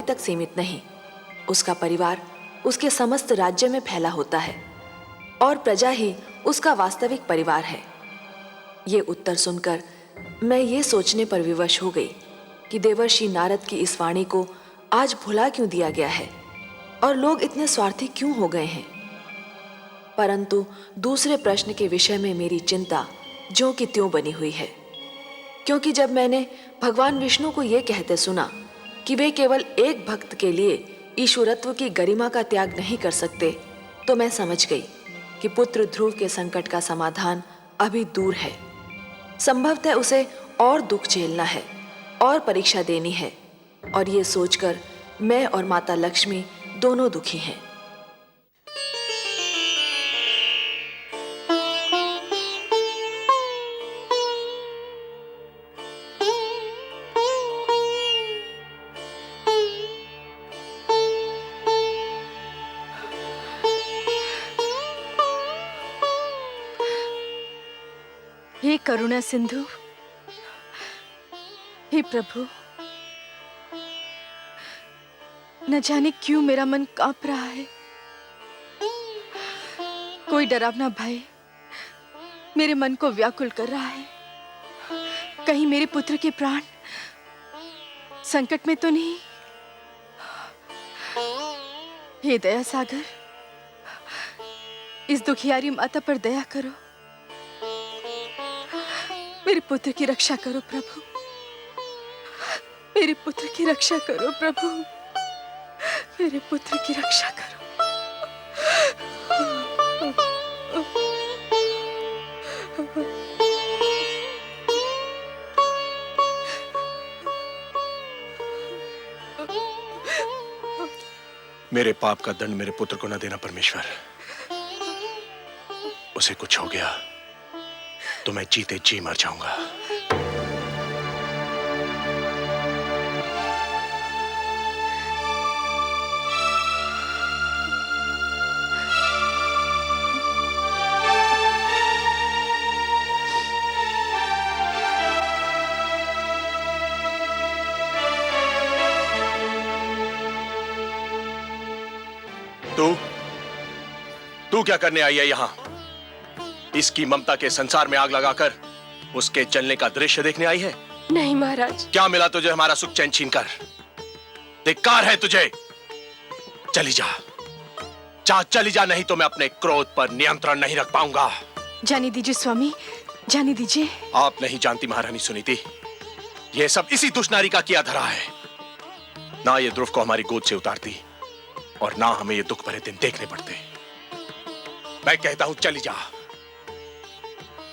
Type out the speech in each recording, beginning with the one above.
तक सीमित नहीं, उसका परिवार उसके समस्त राज्य में फैला होता है और प्रजा ही उसका वास्तविक परिवार है। ये उत्तर सुनकर मैं ये सोचने पर विवश हो गई कि देवर्षि नारद की इस वाणी को आज भुला क्यों दिया गया है और लोग इतने स्वार्थी क्यों हो गए हैं। परंतु दूसरे प्रश्न के विषय में मेरी चिंता ज्यों की त्यों बनी हुई है, क्योंकि जब मैंने भगवान विष्णु को यह कहते सुना कि वे केवल एक भक्त के लिए ईश्वरत्व की गरिमा का त्याग नहीं कर सकते, तो मैं समझ गई कि पुत्र ध्रुव के संकट का समाधान अभी दूर है। संभवतः उसे और दुख झेलना है और परीक्षा देनी है, और ये सोचकर मैं और माता लक्ष्मी दोनों दुखी हैं। हे करुणा सिंधु, हे प्रभु, न जाने क्यों मेरा मन कांप रहा है। कोई डरावना भय मेरे मन को व्याकुल कर रहा है। कहीं मेरे पुत्र के प्राण संकट में तो नहीं। हे दया सागर, इस दुखियारी माता पर दया करो। मेरे पुत्र की रक्षा करो प्रभु, मेरे पुत्र की रक्षा करो प्रभु, मेरे पुत्र की रक्षा करो। मेरे पाप का दंड मेरे पुत्र को न देना परमेश्वर। उसे कुछ हो गया तो मैं जीते जी मर जाऊंगा। तू क्या करने आई है यहां? इसकी ममता के संसार में आग लगाकर उसके जलने का दृश्य देखने आई है? नहीं महाराज। क्या मिला तुझे हमारा सुख चैन छीन कर? धिक्कार है तुझे। चली जा, चली जा, नहीं तो मैं अपने क्रोध पर नियंत्रण नहीं रख पाऊंगा। जाने दीजिए स्वामी, जाने दीजिए। आप नहीं जानती महारानी सुनीति, यह सब इसी दुष्नारी का किया धरा है। ना ये ध्रुव को हमारी गोद से उतारती और ना हमें ये दुख भरे दिन देखने पड़ते। मैं कहता हूं चली जा,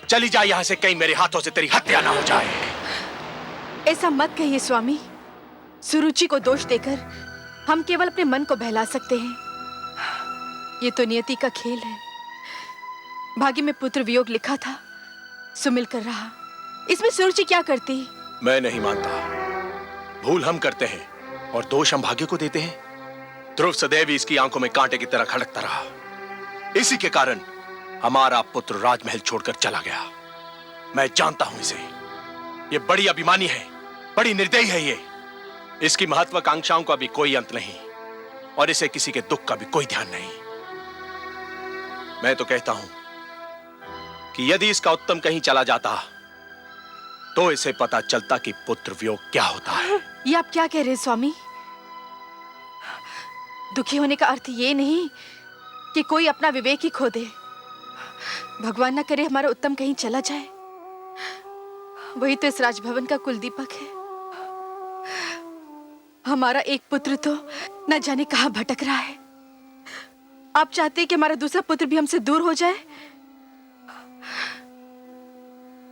चली जा यहां से, कहीं मेरे हाथों से तेरी हत्या ना हो जाए। ऐसा मत कहिए स्वामी। सुरुचि को दोष देकर हम केवल अपने मन को बहला सकते हैं। ये तो नियति का खेल है। भाग्य में पुत्र वियोग लिखा था, सो मिलकर रहा। इसमें सुरुचि क्या करती? मैं नहीं मानता। भूल हम करते हैं और दोष हम भाग्य को देते हैं। ध्रुव सदैव इसकी आंखों में कांटे की तरह खड़कता रहा। इसी के कारण हमारा पुत्र राजमहल छोड़कर चला गया। मैं जानता हूं इसे। ये बड़ी अभिमानी है, बड़ी निर्दयी है ये। इसकी महत्वाकांक्षाओं का भी कोई अंत नहीं और इसे किसी के दुख का भी कोई ध्यान नहीं। मैं तो कहता हूं कि यदि इसका उत्तम कहीं चला जाता तो इसे पता चलता कि पुत्र वियोग क्या होता है। ये आप क्या कह रहे हैं स्वामी? दुखी होने का अर्थ ये नहीं कि कोई अपना विवेक ही खो दे। भगवान न करे हमारा उत्तम कहीं चला जाए। वही तो इस राजभवन का कुल दीपक है। हमारा एक पुत्र तो न जाने कहां भटक रहा है। आप चाहते हैं कि हमारा दूसरा पुत्र भी हमसे दूर हो जाए?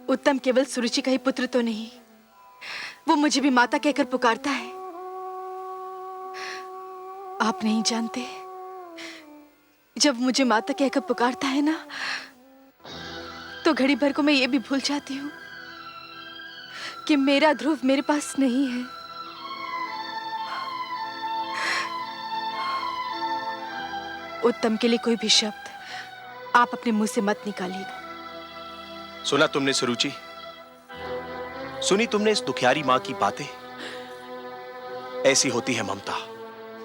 उत्तम केवल सुरुचि का ही पुत्र तो नहीं, वो मुझे भी माता कहकर पुकारता है। आप नहीं जानते, जब मुझे माता कहकर पुकारता है ना, तो घड़ी भर को मैं ये भी भूल जाती हूँ कि मेरा ध्रुव मेरे पास नहीं है। उत्तम के लिए कोई भी शब्द आप अपने मुंह से मत निकालिएगा। सुना तुमने सुरुचि? सुनी तुमने इस दुखियारी मां की बातें? ऐसी होती है ममता।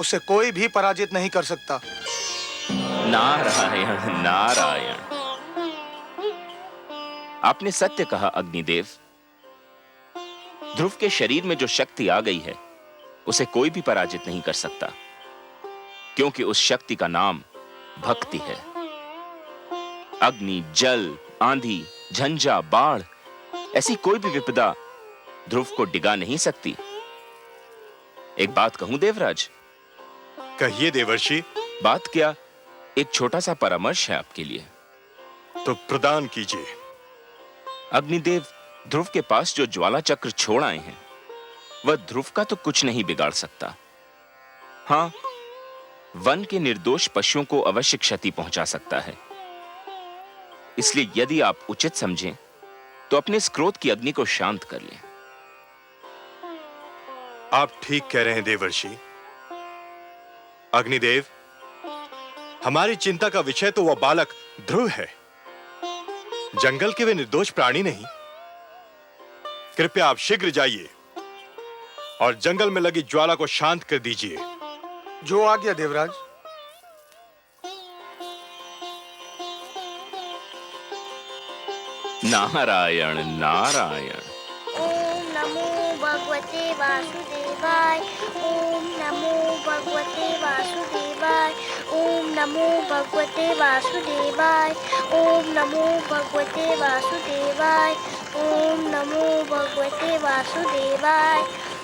उसे कोई भी पराजित नहीं कर सकता। नारायण नारायण, आपने सत्य कहा अग्निदेव। ध्रुव के शरीर में जो शक्ति आ गई है उसे कोई भी पराजित नहीं कर सकता, क्योंकि उस शक्ति का नाम भक्ति है। अग्नि, जल, आंधी, झंझा, बाढ़, ऐसी कोई भी विपदा ध्रुव को डिगा नहीं सकती। एक बात कहूं देवराज? कहिए देवर्षि। बात क्या, एक छोटा सा परामर्श है आपके लिए। तो प्रदान कीजिए। अग्निदेव, ध्रुव के पास जो ज्वाला चक्र छोड़ आए हैं वह ध्रुव का तो कुछ नहीं बिगाड़ सकता। हां, वन के निर्दोष पशुओं को अवश्य क्षति पहुंचा सकता है। इसलिए यदि आप उचित समझें तो अपने इस क्रोध की अग्नि को शांत कर लें। आप ठीक कह रहे हैं देवर्षि। अग्निदेव, हमारी चिंता का विषय तो वह बालक ध्रुव है, जंगल के वे निर्दोष प्राणी नहीं। कृपया आप शीघ्र जाइए और जंगल में लगी ज्वाला को शांत कर दीजिए। जो आज्ञा देवराज। नारायण नारायण। ओम नमो भगवते वासुदेवाय। ओम नमो भगवते वासुदेवाय। ओम नमो भगवते वासुदेवाय। ओम नमो भगवते वासुदेवाय। ओम नमो भगवते वासुदेवाय।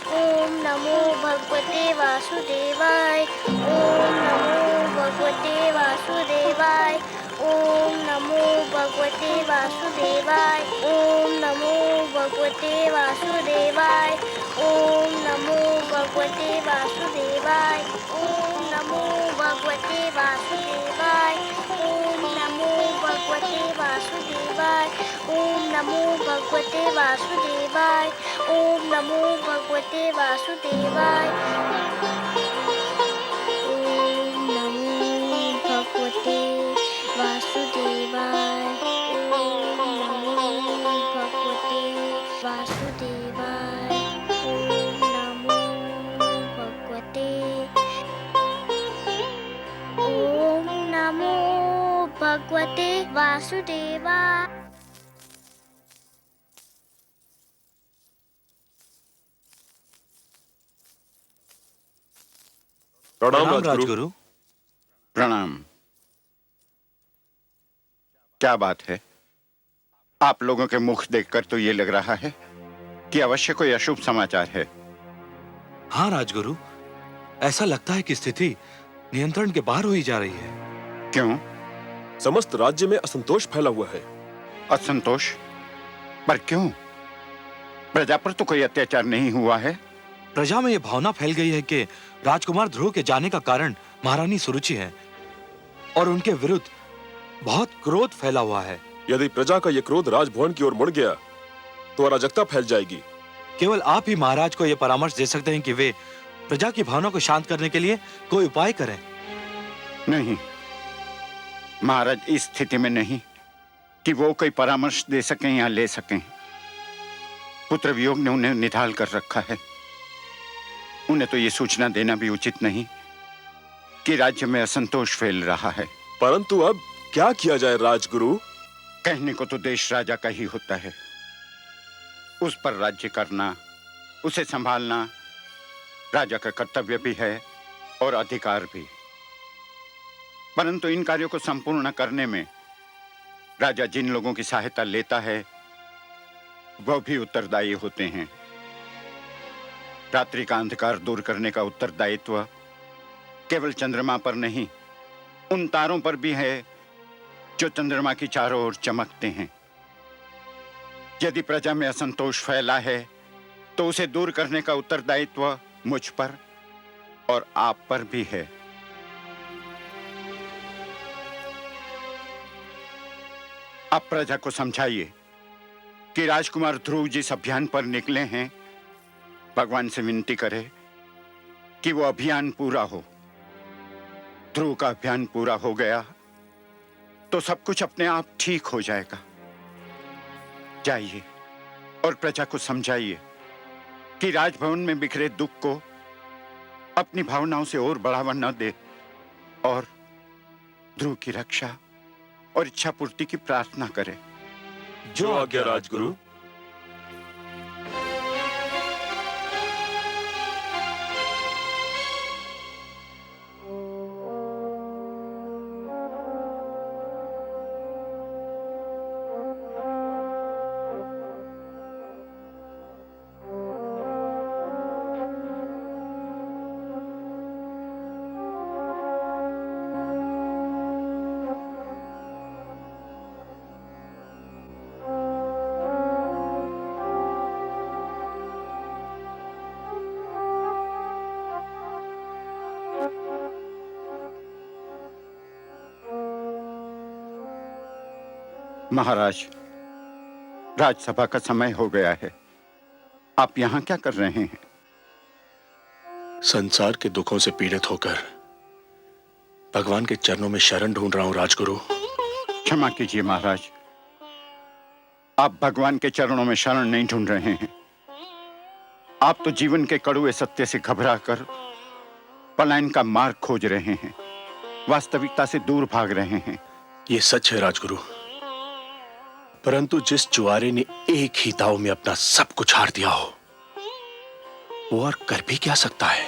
ओम नमो भगवते वासुदेवाय। ओम नमो भगवते वासुदेवाय। ओम नमो भगवते वासुदेवाय। ओम नमो भगवते वासुदेवाय। ओम नमो भगवते वासुदेवाय। ओम नमो भगवते वासुदेवाय। ओम नमो भगवते वासुदेवाय। ओम नमो भगवते वासुदेवाय। ओम नमो भगवते वासुदेवाय। ओम नमो भगवते वासुदेवाय। ओम नमो भगवते वासुदेवाय। ओम नमो भगवते। ओम नमो भगवते वासुदेवाय। प्रणाम राजगुरु। प्रणाम। क्या बात है? आप लोगों के मुख देखकर तो ये लग रहा है कि अवश्य कोई अशुभ समाचार है। हाँ राजगुरु, ऐसा लगता है कि स्थिति नियंत्रण के बाहर हुई जा रही है। क्यों? समस्त राज्य में असंतोष फैला हुआ है। असंतोष? पर क्यों? प्रजा पर तो कोई अत्याचार नहीं हुआ है। प्रजा में यह भावना फैल गई है कि राजकुमार ध्रुव के जाने का कारण महारानी सुरुचि है और उनके विरुद्ध बहुत क्रोध फैला हुआ है। यदि प्रजा का यह क्रोध राजभवन की ओर मुड़ गया तो अराजकता फैल जाएगी। केवल आप ही महाराज को यह परामर्श दे सकते हैं कि वे प्रजा की भावना को शांत करने के लिए कोई उपाय करें। नहीं, महाराज इस स्थिति में नहीं कि वो कोई परामर्श दे सकें या ले सकें। पुत्र वियोग ने उन्हें निढाल कर रखा है। उन्हें तो ये सूचना देना भी उचित नहीं कि राज्य में असंतोष फैल रहा है। परंतु अब क्या किया जाए राजगुरु? कहने को तो देश राजा का ही होता है। उस पर राज्य करना, उसे संभालना राजा का कर्तव्य भी है और अधिकार भी। परंतु इन कार्यों को संपूर्ण करने में राजा जिन लोगों की सहायता लेता है वह भी उत्तरदायी होते हैं। रात्रि का अंधकार दूर करने का उत्तरदायित्व केवल चंद्रमा पर नहीं, उन तारों पर भी है जो चंद्रमा की चारों ओर चमकते हैं। यदि प्रजा में असंतोष फैला है तो उसे दूर करने का उत्तरदायित्व मुझ पर और आप पर भी है। अब प्रजा को समझाइए कि राजकुमार ध्रुव जिस अभियान पर निकले हैं, भगवान से विनती करे कि वो अभियान पूरा हो। ध्रुव का अभियान पूरा हो गया तो सब कुछ अपने आप ठीक हो जाएगा। जाइए और प्रजा को समझाइए कि राजभवन में बिखरे दुख को अपनी भावनाओं से और बढ़ावा न दे और ध्रुव की रक्षा और इच्छा पूर्ति की प्रार्थना करे। जो आज्ञा राजगुरु। महाराज, राजसभा का समय हो गया है। आप यहाँ क्या कर रहे हैं? संसार के दुखों से पीड़ित होकर भगवान के चरणों में शरण ढूंढ रहा हूं राजगुरु। क्षमा कीजिए महाराज, आप भगवान के चरणों में शरण नहीं ढूंढ रहे हैं। आप तो जीवन के कड़वे सत्य से घबराकर पलायन का मार्ग खोज रहे हैं, वास्तविकता से दूर भाग रहे हैं। ये सच है राजगुरु, परंतु जिस जुआरे ने एक ही दाव में अपना सब कुछ हार दिया हो, वो और कर भी क्या सकता है?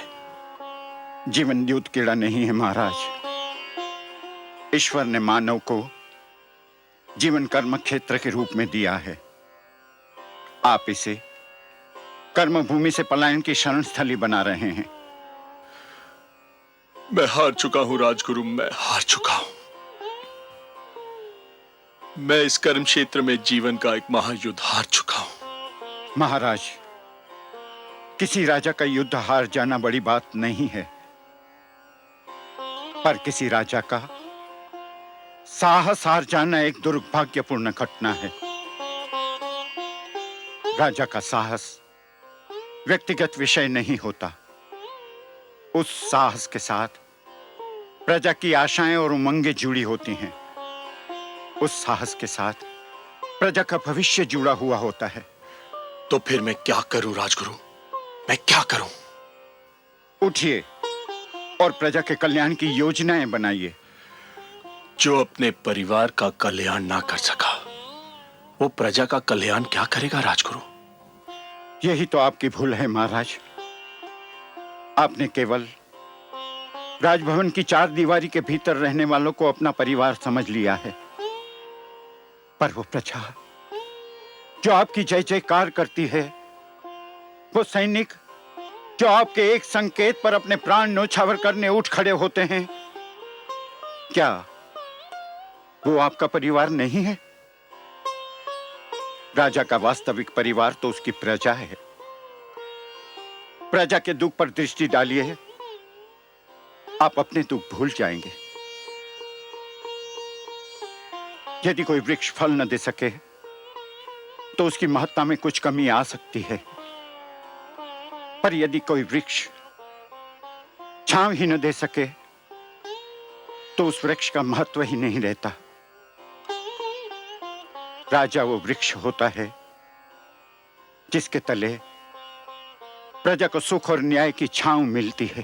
जीवन द्यूत कीड़ा नहीं है महाराज। ईश्वर ने मानव को जीवन कर्म क्षेत्र के रूप में दिया है। आप इसे कर्म भूमि से पलायन की शरण स्थली बना रहे हैं। मैं हार चुका हूं राजगुरु, मैं हार चुका हूं। मैं इस कर्म क्षेत्र में जीवन का एक महायुद्ध हार चुका हूं। महाराज, किसी राजा का युद्ध हार जाना बड़ी बात नहीं है, पर किसी राजा का साहस हार जाना एक दुर्भाग्यपूर्ण घटना है। राजा का साहस व्यक्तिगत विषय नहीं होता। उस साहस के साथ प्रजा की आशाएं और उमंगें जुड़ी होती हैं। उस साहस के साथ प्रजा का भविष्य जुड़ा हुआ होता है। तो फिर मैं क्या करूं राजगुरु, मैं क्या करूं? उठिए और प्रजा के कल्याण की योजनाएं बनाइए। जो अपने परिवार का कल्याण ना कर सका, वो प्रजा का कल्याण क्या करेगा राजगुरु? यही तो आपकी भूल है महाराज। आपने केवल राजभवन की चार दीवारी के भीतर रहने वालों को अपना परिवार समझ लिया है, पर वो प्रजा जो आपकी जय जयकार करती है, वो सैनिक जो आपके एक संकेत पर अपने प्राण न्योछावर करने उठ खड़े होते हैं, क्या वो आपका परिवार नहीं है? राजा का वास्तविक परिवार तो उसकी प्रजा है। प्रजा के दुख पर दृष्टि डालिए, आप अपने दुख भूल जाएंगे। यदि कोई वृक्ष फल न दे सके तो उसकी महत्ता में कुछ कमी आ सकती है, पर यदि कोई वृक्ष छांव ही न दे सके तो उस वृक्ष का महत्व ही नहीं रहता। राजा वो वृक्ष होता है जिसके तले प्रजा को सुख और न्याय की छांव मिलती है।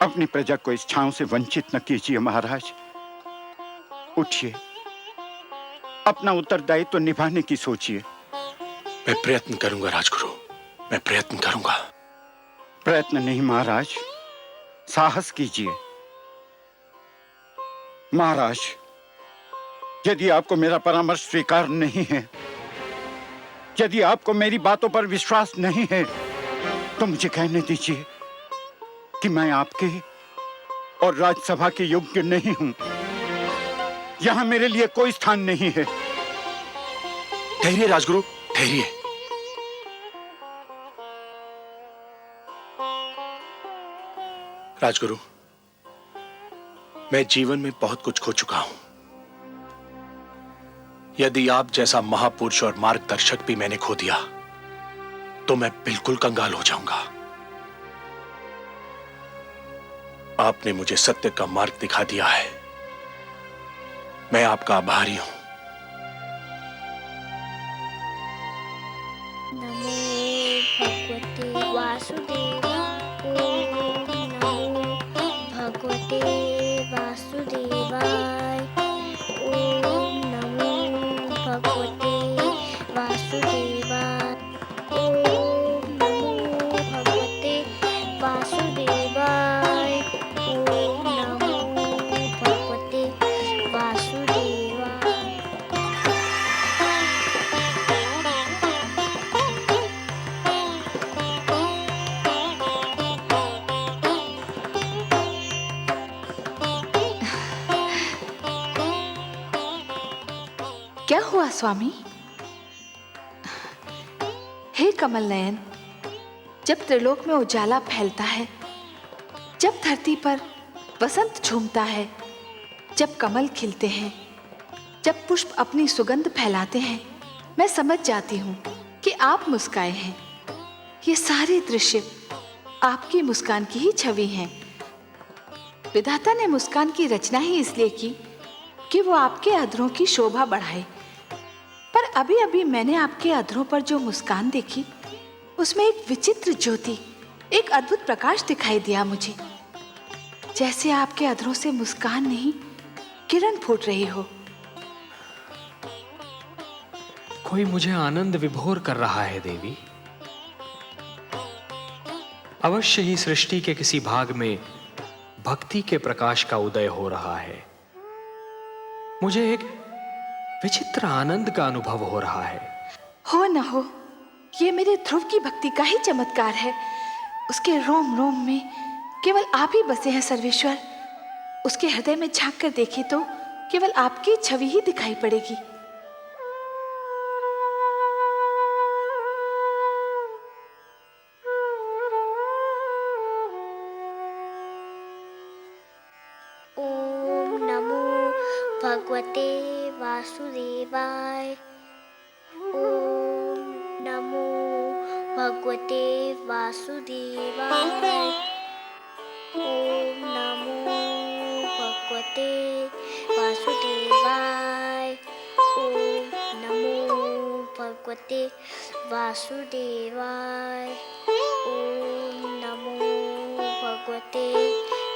अपनी प्रजा को इस छांव से वंचित न कीजिए महाराज। उठिए, अपना उत्तरदायित्व तो निभाने की सोचिए। मैं प्रयत्न करूंगा राजगुरु, मैं प्रयत्न करूंगा। प्रयत्न नहीं महाराज, साहस कीजिए। महाराज, यदि आपको मेरा परामर्श स्वीकार नहीं है, यदि आपको मेरी बातों पर विश्वास नहीं है, तो मुझे कहने दीजिए कि मैं आपके और राजसभा के योग्य नहीं हूं। यहां मेरे लिए कोई स्थान नहीं है। ठहरिए राजगुरु, ठहरिए। राजगुरु, मैं जीवन में बहुत कुछ खो चुका हूं। यदि आप जैसा महापुरुष और मार्गदर्शक भी मैंने खो दिया तो मैं बिल्कुल कंगाल हो जाऊंगा। आपने मुझे सत्य का मार्ग दिखा दिया है, मैं आपका आभारी हूं। नमो भगवते वासुदेवाय। वासुदेवाय। ओम नमो भगवते वासुदेवाय। क्या हुआ स्वामी? हे कमल नयन, जब त्रिलोक में उजाला फैलता है, जब धरती पर वसंत झूमता है, जब कमल खिलते हैं, जब पुष्प अपनी सुगंध फैलाते हैं, मैं समझ जाती हूँ कि आप मुस्काए हैं। ये सारे दृश्य आपकी मुस्कान की ही छवि हैं। विधाता ने मुस्कान की रचना ही इसलिए की कि वो आपके अधरों की शोभा बढ़ाए। पर अभी अभी मैंने आपके अधरों पर जो मुस्कान देखी, उसमें एक विचित्र ज्योति, एक अद्भुत प्रकाश दिखाई दिया मुझे। जैसे आपके अधरों से मुस्कान नहीं, किरण फूट रही हो। कोई मुझे आनंद विभोर कर रहा है देवी। अवश्य ही सृष्टि के किसी भाग में भक्ति के प्रकाश का उदय हो रहा है। मुझे एक विचित्र आनंद का अनुभव हो रहा है। हो न हो, ये मेरे ध्रुव की भक्ति का ही चमत्कार है। उसके रोम रोम में केवल आप ही बसे हैं सर्वेश्वर। उसके हृदय में झांक कर देखे तो केवल आपकी छवि ही दिखाई पड़ेगी। ओम नमो भगवते वासुदेवाय। ओम नमो भगवते वासुदेवाय। ओम नमो भगवते वासुदेवाय। ओम नमो भगवते वासुदेवाय। ओम नमो भगवते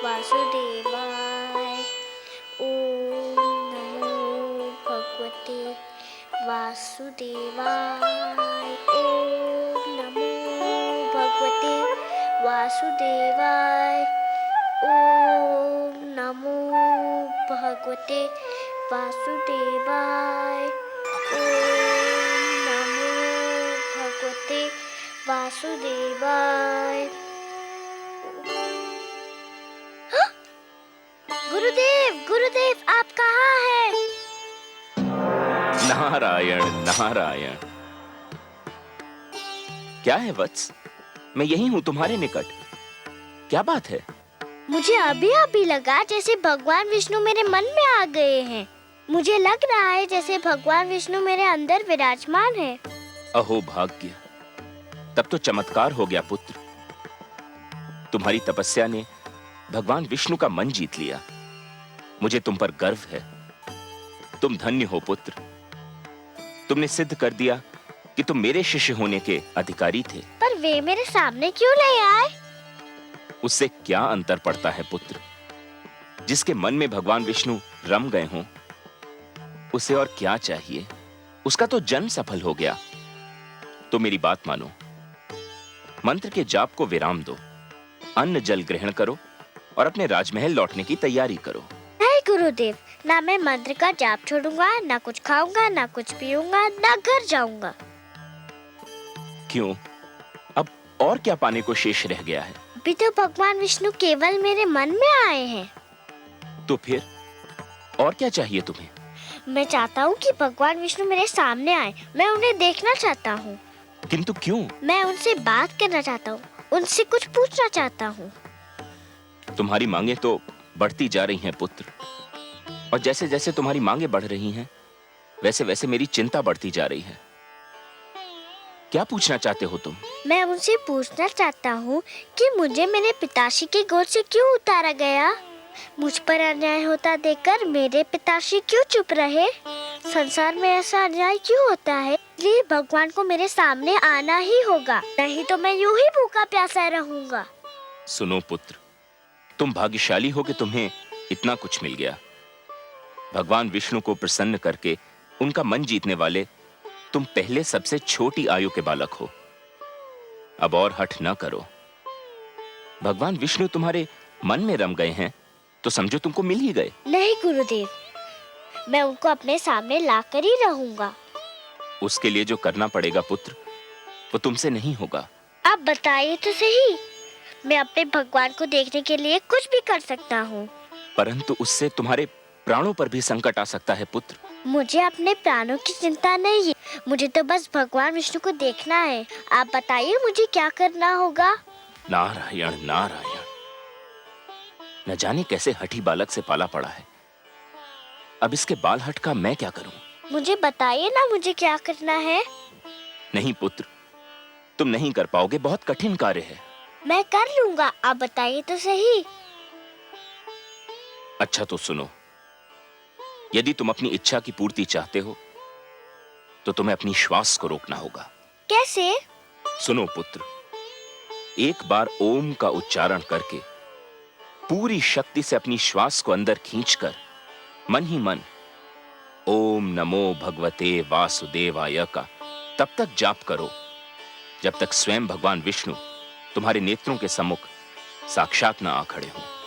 वासुदेवाय। ओम नमो भगवते वासुदेवाय। ओम नमो भगवते वासुदेवाय। ओम नमो भगवते वासुदेवाय। ओम नमो भगवते वासुदेवाय। गुरुदेव, गुरुदेव, आप कहाँ हैं? नारायण नारायण। क्या है वत्स? मैं यही हूँ तुम्हारे निकट। क्या बात है? मुझे अभी अभी लगा जैसे भगवान विष्णु मेरे मन में आ गए हैं। मुझे लग रहा है जैसे भगवान विष्णु मेरे अंदर विराजमान है। अहो भाग्य, तब तो चमत्कार हो गया पुत्र। तुम्हारी तपस्या ने भगवान विष्णु का मन जीत लिया। मुझे तुम पर गर्व है। तुम धन्य हो पुत्र। तुमने सिद्ध कर दिया कि तुम मेरे शिष्य होने के अधिकारी थे। पर वे मेरे सामने क्यों नहीं आए? उससे क्या अंतर पड़ता है पुत्र? जिसके मन में भगवान विष्णु रम गए हों, उसे और क्या चाहिए? उसका तो जन्म सफल हो गया। तो मेरी बात मानो, मंत्र के जाप को विराम दो, अन्न जल ग्रहण करो और अपने राजमहल लौटने की तैयारी करो। नहीं गुरुदेव, ना मैं मंत्र का जाप छोड़ूंगा, ना कुछ खाऊंगा, ना कुछ पीऊंगा, ना घर जाऊंगा। क्यों? अब और क्या पाने को शेष रह गया है? अभी तो भगवान विष्णु केवल मेरे मन में आए हैं। तो फिर और क्या चाहिए तुम्हें? मैं चाहता हूँ कि भगवान विष्णु मेरे सामने आए। मैं उन्हें देखना चाहता हूँ। किंतु क्यों? मैं उनसे बात करना चाहता हूँ, उनसे कुछ पूछना चाहता हूँ। तुम्हारी मांगे तो बढ़ती जा रही हैं पुत्र, और जैसे जैसे तुम्हारी मांगे बढ़ रही हैं, वैसे वैसे मेरी चिंता बढ़ती जा रही है। क्या पूछना चाहते हो तुम? मैं उनसे पूछना चाहता हूँ कि मुझे मेरे पिताश्री की गोद से क्यों उतारा गया? मुझ पर अन्याय होता देखकर मेरे पिताश्री क्यों चुप रहे? संसार में ऐसा अन्याय क्यों होता है? इसलिए भगवान को मेरे सामने आना ही होगा, नहीं तो मैं यूं ही भूखा प्यासा रहूंगा। सुनो पुत्र, तुम भाग्यशाली हो कि तुम्हें इतना कुछ मिल गया। भगवान विष्णु को प्रसन्न करके उनका मन जीतने वाले तुम पहले सबसे छोटी आयु के बालक हो। अब और हठ न करो। भगवान विष्णु तुम्हारे मन में रम गए हैं तो समझो तुमको मिल ही गए। नहीं गुरुदेव, मैं उनको अपने सामने लाकर ही रहूंगा। उसके लिए जो करना पड़ेगा पुत्र, वो तुमसे नहीं होगा। आप बताइए तो सही, मैं अपने भगवान को देखने के लिए कुछ भी कर सकता हूँ। परंतु उससे तुम्हारे प्राणों पर भी संकट आ सकता है पुत्र। मुझे अपने प्राणों की चिंता नहीं है, मुझे तो बस भगवान विष्णु को देखना है। आप बताइए मुझे क्या करना होगा। नारायण नारायण, न जाने कैसे हठी बालक से पाला पड़ा है। अब इसके बाल हट का मैं क्या करूं? मुझे बताइए ना मुझे क्या करना है। नहीं पुत्र, तुम नहीं कर पाओगे, बहुत कठिन कार्य है। मैं कर लूंगा, आप बताइए तो सही। अच्छा तो सुनो, यदि तुम अपनी इच्छा की पूर्ति चाहते हो तो तुम्हें अपनी श्वास को रोकना होगा। कैसे? सुनो पुत्र, एक बार ओम का उच्चारण करके पूरी शक्ति से अपनी श्वास को अंदर खींचकर मन ही मन ओम नमो भगवते वासुदेवाय का तब तक जाप करो जब तक स्वयं भगवान विष्णु तुम्हारे नेत्रों के सम्मुख साक्षात न आ खड़े हों।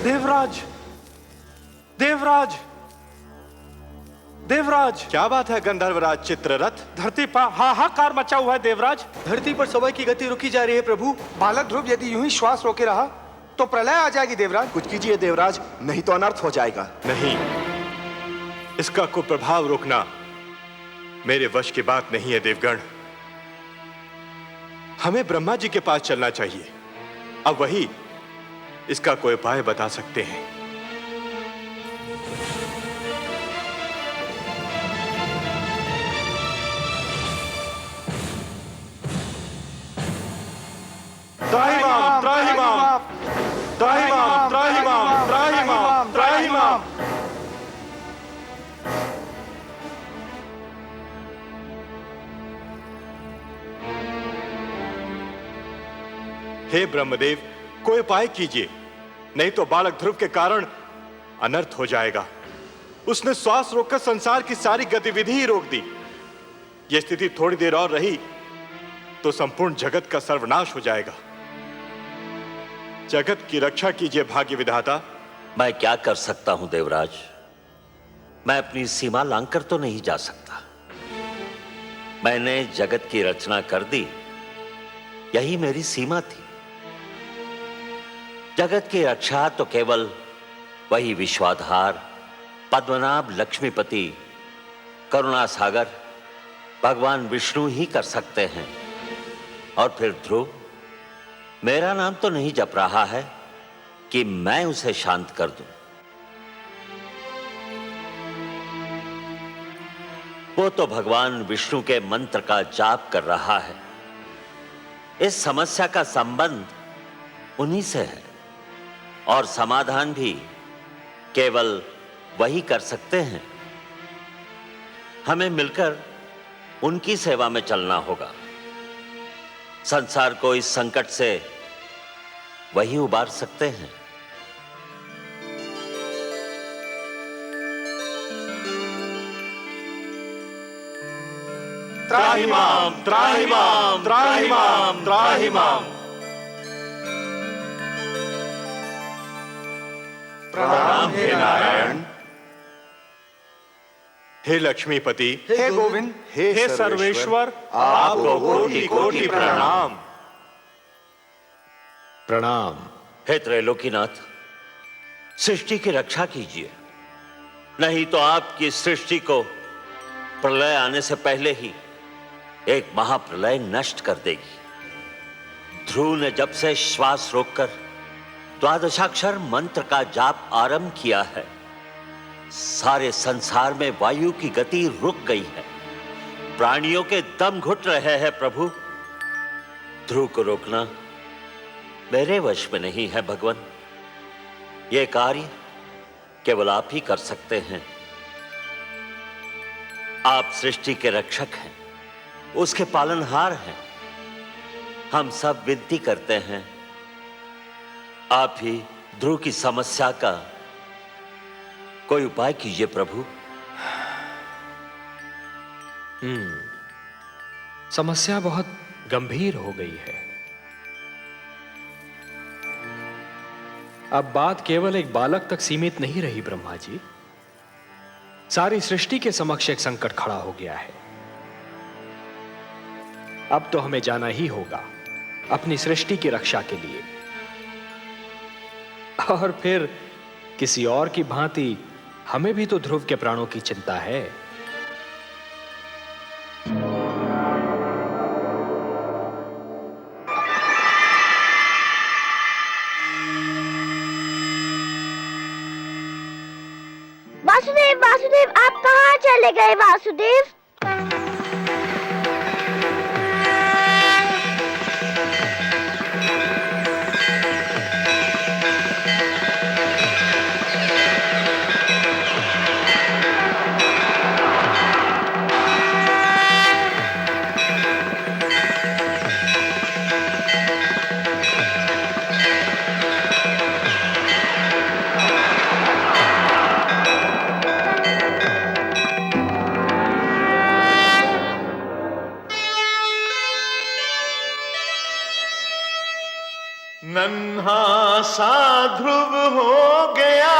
देवराज, देवराज, देवराज! क्या बात है गंधर्वराज चित्ररथ? धरती पर हाहाकार मचा हुआ है देवराज। धरती पर समय की गति रुकी जा रही है प्रभु। बालक ध्रुव यदि यूं ही श्वास रोके रहा तो प्रलय आ जाएगी देवराज। कुछ कीजिए देवराज, नहीं तो अनर्थ हो जाएगा। नहीं, इसका कुप्रभाव रोकना मेरे वश की बात नहीं है देवगण। हमें ब्रह्मा जी के पास चलना चाहिए, अब वही इसका कोई उपाय बता सकते हैं। त्राहिमाम, त्राहिमाम, त्राहिमाम, त्राहिमाम, त्राहिमाम, त्राहिमाम। हे ब्रह्मदेव, कोई उपाय कीजिए, नहीं तो बालक ध्रुव के कारण अनर्थ हो जाएगा। उसने श्वास रोककर संसार की सारी गतिविधि ही रोक दी। यह स्थिति थोड़ी देर और रही तो संपूर्ण जगत का सर्वनाश हो जाएगा। जगत की रक्षा कीजिए भाग्य विधाता। मैं क्या कर सकता हूं देवराज? मैं अपनी सीमा लांघकर तो नहीं जा सकता। मैंने जगत की रचना कर दी, यही मेरी सीमा थी। जगत की रक्षा तो केवल वही विश्वाधार, पद्मनाभ, लक्ष्मीपति, करुणा सागर भगवान विष्णु ही कर सकते हैं। और फिर ध्रुव मेरा नाम तो नहीं जप रहा है कि मैं उसे शांत कर दूं। वो तो भगवान विष्णु के मंत्र का जाप कर रहा है। इस समस्या का संबंध उन्हीं से है और समाधान भी केवल वही कर सकते हैं। हमें मिलकर उनकी सेवा में चलना होगा। संसार को इस संकट से वही उबार सकते हैं। त्राहिमाम, त्राहिमाम, त्राहिमाम, त्राहिमाम। प्रणाम हे नारायण। हे लक्ष्मीपति, हे गोविंद, हे सर्वेश्वर, आपको कोटि कोटि प्रणाम। प्रणाम। हे त्रैलोकीनाथ, सृष्टि की रक्षा कीजिए, नहीं तो आपकी सृष्टि को प्रलय आने से पहले ही एक महाप्रलय नष्ट कर देगी। ध्रुव ने जब से श्वास रोककर द्वादशाक्षर मंत्र का जाप आरंभ किया है, सारे संसार में वायु की गति रुक गई है, प्राणियों के दम घुट रहे हैं। प्रभु, ध्रुव को रोकना मेरे वश में नहीं है भगवान। यह कार्य केवल आप ही कर सकते हैं। आप सृष्टि के रक्षक हैं, उसके पालनहार हैं। हम सब विनती करते हैं, आप ही ध्रुव की समस्या का कोई उपाय कीजिए प्रभु। समस्या बहुत गंभीर हो गई है। अब बात केवल एक बालक तक सीमित नहीं रही ब्रह्मा जी, सारी सृष्टि के समक्ष एक संकट खड़ा हो गया है। अब तो हमें जाना ही होगा अपनी सृष्टि की रक्षा के लिए, और फिर किसी और की भांति हमें भी तो ध्रुव के प्राणों की चिंता है। वासुदेव, वासुदेव, आप कहाँ चले गए वासुदेव? नन्हा सा ध्रुव हो गया,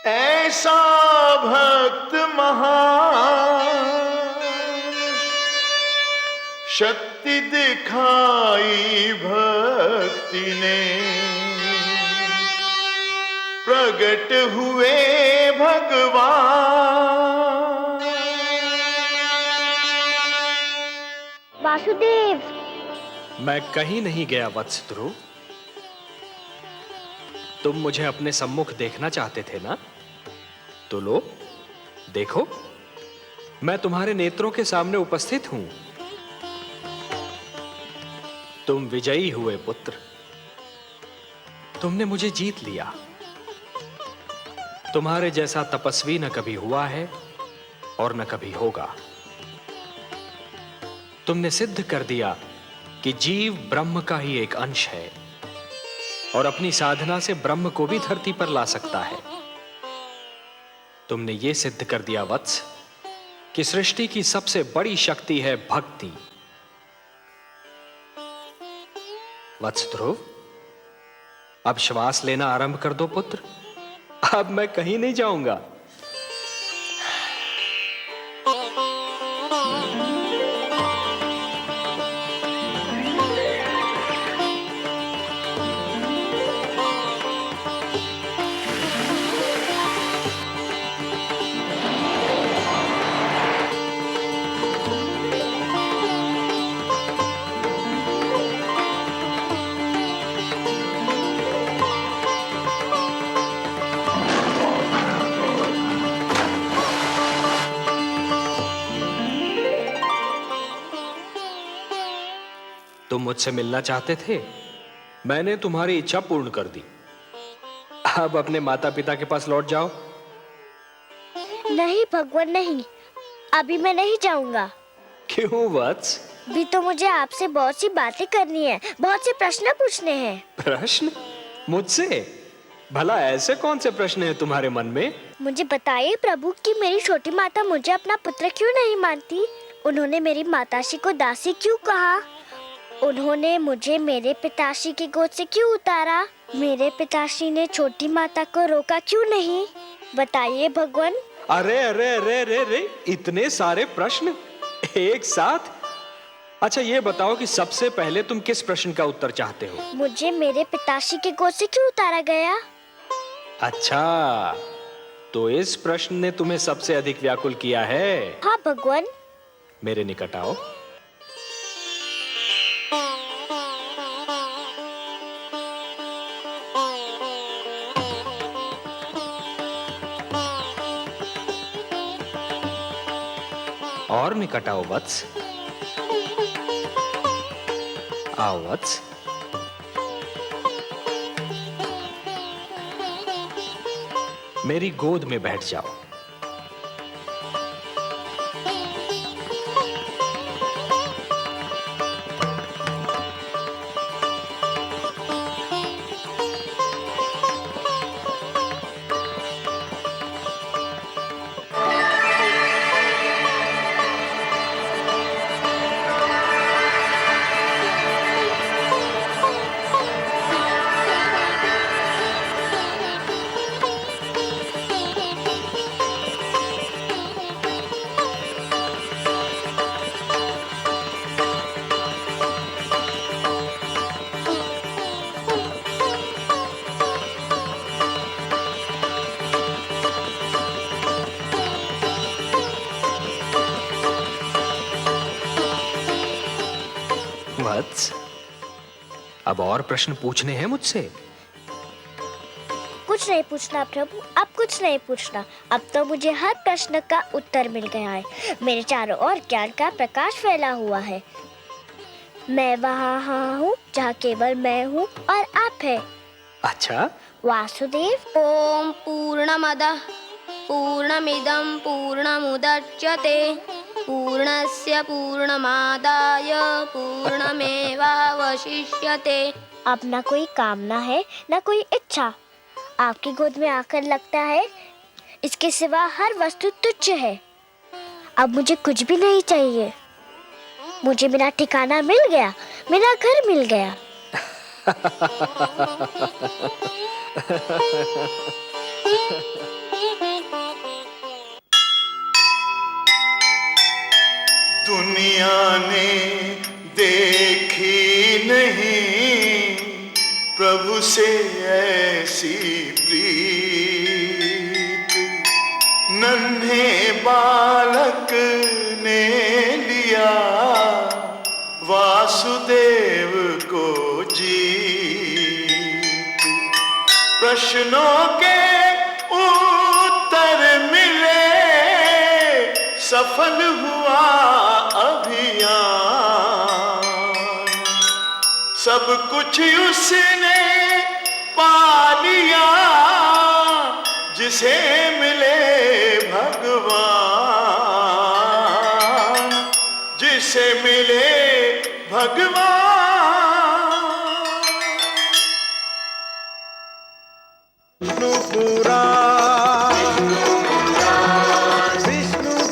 ऐसा भक्त महान, शक्ति दिखाई भक्ति ने, प्रगट हुए भगवान। वासुदेव, मैं कहीं नहीं गया वत्स ध्रुव। तुम मुझे अपने सम्मुख देखना चाहते थे ना, तो लो देखो, मैं तुम्हारे नेत्रों के सामने उपस्थित हूं। तुम विजयी हुए पुत्र, तुमने मुझे जीत लिया। तुम्हारे जैसा तपस्वी न कभी हुआ है और न कभी होगा। तुमने सिद्ध कर दिया कि जीव ब्रह्म का ही एक अंश है और अपनी साधना से ब्रह्म को भी धरती पर ला सकता है। तुमने यह सिद्ध कर दिया वत्स कि सृष्टि की सबसे बड़ी शक्ति है भक्ति। वत्स ध्रुव, अब श्वास लेना आरंभ कर दो पुत्र। अब मैं कहीं नहीं जाऊंगा। तुम मुझसे मिलना चाहते थे, मैंने तुम्हारी इच्छा पूर्ण कर दी। अब अपने माता पिता के पास लौट जाओ। नहीं भगवान, नहीं, अभी मैं नहीं जाऊंगा। क्यों वत्स? भी तो मुझे आपसे बहुत सी बातें करनी है, बहुत से प्रश्न पूछने हैं। प्रश्न? मुझसे? भला ऐसे कौन से प्रश्न हैं तुम्हारे मन में? मुझे बताइए प्रभु कि मेरी छोटी माता मुझे अपना पुत्र क्यों नहीं मानती? उन्होंने मेरी माताश्री को दासी क्यों कहा? उन्होंने मुझे मेरे पिताश्री की गोद से क्यों उतारा? मेरे पिताश्री ने छोटी माता को रोका क्यों नहीं? बताइए भगवान। अरे अरे अरे अरे अरे, इतने सारे प्रश्न एक साथ। अच्छा ये बताओ कि सबसे पहले तुम किस प्रश्न का उत्तर चाहते हो? मुझे मेरे पिताश्री के गोद से क्यों उतारा गया? अच्छा, तो इस प्रश्न ने तुम्हें सबसे अधिक व्याकुल किया है? हाँ भगवान। मेरे निकट आओ। और निकट आओ वत्स। आओ वत्स। मेरी गोद में बैठ जाओ। वत्स, अब और प्रश्न पूछने हैं मुझसे? कुछ नहीं पूछना प्रभु, अब कुछ नहीं पूछना। अब तो मुझे हर प्रश्न का उत्तर मिल गया है। मेरे चारों ओर ज्ञान का प्रकाश फैला हुआ है। मैं वहाँ हूँ जहाँ केवल मैं हूँ और आप है। अच्छा, वासुदेव। ओम पूर्णमदः पूर्णमिदं पूर्णमुदच्यते पूर्णस्य पूर्णमादाय पूर्णमेवावशिष्यते। अब ना कोई कामना है ना कोई इच्छा। आपकी गोद में आकर लगता है इसके सिवा हर वस्तु तुच्छ है। अब मुझे कुछ भी नहीं चाहिए। मुझे मेरा ठिकाना मिल गया, मेरा घर मिल गया। दुनिया ने देखी नहीं प्रभु से ऐसी प्रीत। नन्हे बालक ने लिया वासुदेव को जीत। प्रश्नों के उत्तर मिले, सफल हुआ अभियान। सब कुछ उसने पा लिया जिसे मिले भगवान, जिसे मिले भगवान।